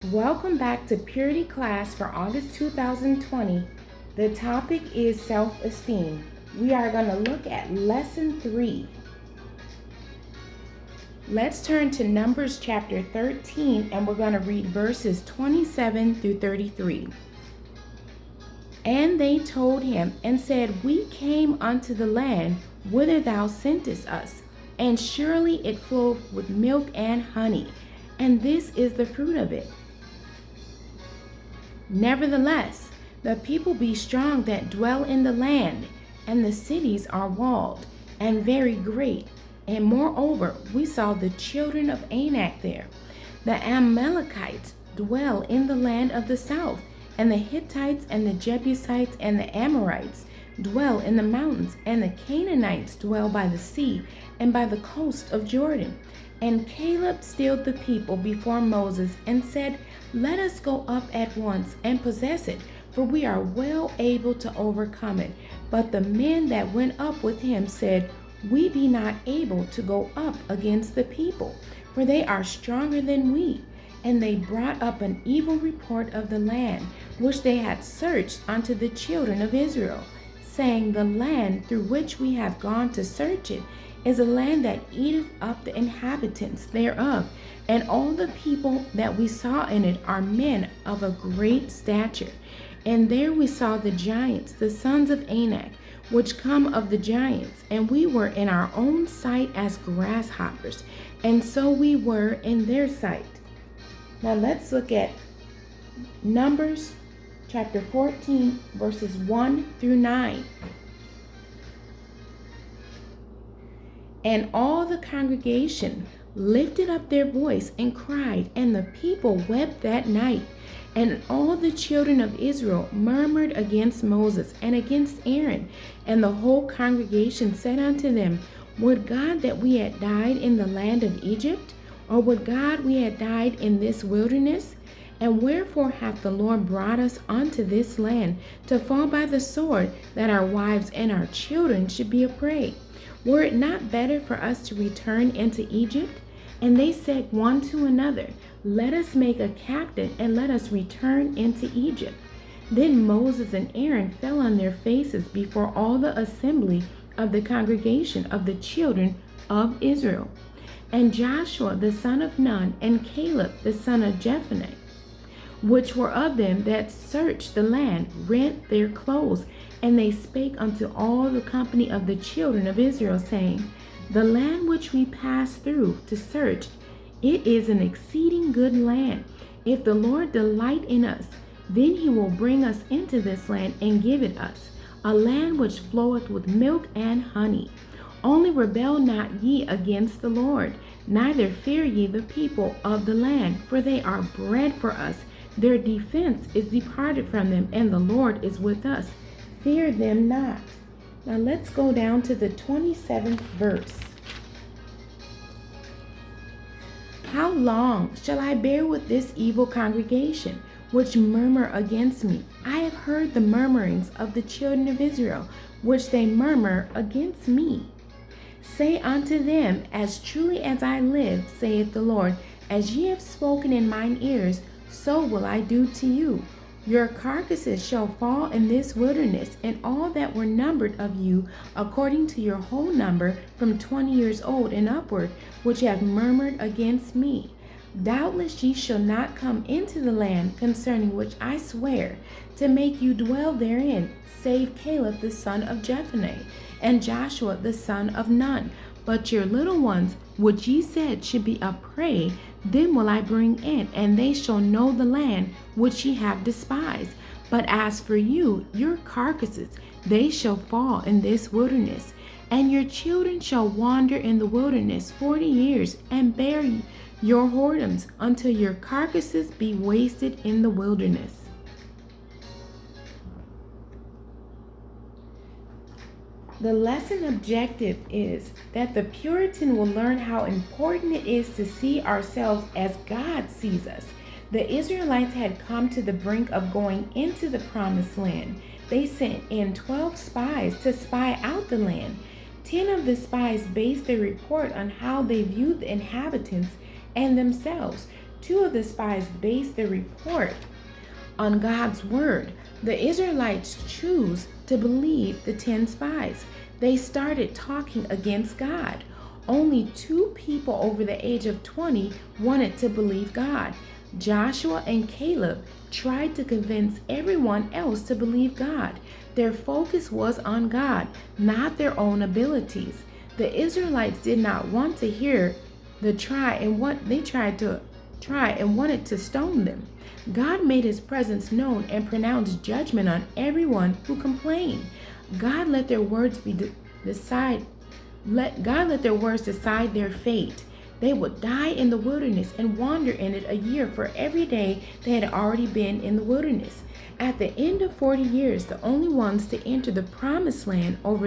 Welcome back to Purity class for August 2020. The topic is self-esteem. We are going to look at lesson 3. Let's turn to Numbers chapter 13 and we're going to read verses 27 through 33. And they told him and said, We came unto the land whither thou sentest us, and surely it flowed with milk and honey, and this is the fruit of it. Nevertheless, the people be strong that dwell in the land, and the cities are walled, and very great. And moreover, we saw the children of Anak there. The Amalekites dwell in the land of the south, and the Hittites and the Jebusites and the Amorites dwell in the mountains, and the Canaanites dwell by the sea and by the coast of Jordan. And Caleb stilled the people before Moses and said, Let us go up at once and possess it, for we are well able to overcome it. But the men that went up with him said, We be not able to go up against the people, for they are stronger than we. And they brought up an evil report of the land, which they had searched unto the children of Israel, saying, The land through which we have gone to search it is a land that eateth up the inhabitants thereof, and all the people that we saw in it are men of a great stature. And there we saw the giants, the sons of Anak, which come of the giants, and we were in our own sight as grasshoppers, and so we were in their sight. Now let's look at Numbers chapter 14, verses 1 through 9. And all the congregation lifted up their voice and cried, and the people wept that night. And all the children of Israel murmured against Moses and against Aaron. And the whole congregation said unto them, Would God that we had died in the land of Egypt? Or would God we had died in this wilderness? And wherefore hath the Lord brought us unto this land, to fall by the sword, that our wives and our children should be a prey? Were it not better for us to return into Egypt? And they said one to another, Let us make a captain, and let us return into Egypt. Then Moses and Aaron fell on their faces before all the assembly of the congregation of the children of Israel. And Joshua the son of Nun, and Caleb the son of Jephunneh, which were of them that searched the land, rent their clothes, and they spake unto all the company of the children of Israel, saying, The land which we passed through to search, it is an exceeding good land. If the Lord delight in us, then he will bring us into this land and give it us, a land which floweth with milk and honey. Only rebel not ye against the Lord, neither fear ye the people of the land, for they are bread for us. Their defense is departed from them, and the Lord is with us. Fear them not. Now let's go down to the 27th verse. How long shall I bear with this evil congregation, which murmur against me? I have heard the murmurings of the children of Israel, which they murmur against me. Say unto them, As truly as I live, saith the Lord, as ye have spoken in mine ears, so will I do to you. Your carcasses shall fall in this wilderness, and all that were numbered of you, according to your whole number, from 20 years old and upward, which have murmured against me. Doubtless ye shall not come into the land concerning which I swear to make you dwell therein, save Caleb the son of Jephunneh, and Joshua the son of Nun. But your little ones, which ye said should be a prey, them will I bring in, and they shall know the land which ye have despised. But as for you, your carcasses, they shall fall in this wilderness. And your children shall wander in the wilderness 40 years, and bear your whoredoms, until your carcasses be wasted in the wilderness. The lesson objective is that the Puritan will learn how important it is to see ourselves as God sees us. The Israelites had come to the brink of going into the promised land. They sent in 12 spies to spy out the land. 10 of the spies based their report on how they viewed the inhabitants and themselves. Two of the spies based their report on God's word. The Israelites choose to believe the 10 spies. They started talking against God. Only 2 people over the age of 20 wanted to believe God. Joshua and Caleb tried to convince everyone else to believe God. Their focus was on God, not their own abilities. The Israelites did not want to hear the try and wanted to stone them. God made his presence known and pronounced judgment on everyone who complained. God let their words decide their fate. They would die in the wilderness and wander in it a year for every day they had already been in the wilderness. At the end of 40 years, the only ones to enter the promised land at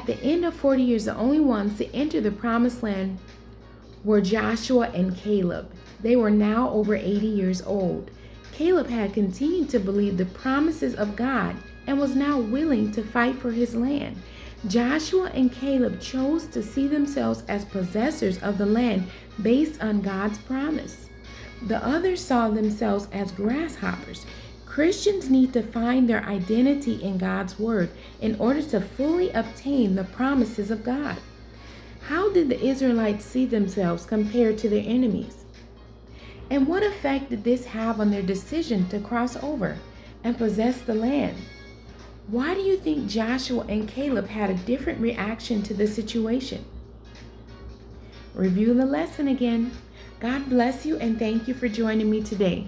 the end of 40 years, the only ones to enter the promised land were Joshua and Caleb. They were now over 80 years old. Caleb had continued to believe the promises of God and was now willing to fight for his land. Joshua and Caleb chose to see themselves as possessors of the land based on God's promise. The others saw themselves as grasshoppers. Christians need to find their identity in God's word in order to fully obtain the promises of God. How did the Israelites see themselves compared to their enemies? And what effect did this have on their decision to cross over and possess the land? Why do you think Joshua and Caleb had a different reaction to the situation? Review the lesson again. God bless you and thank you for joining me today.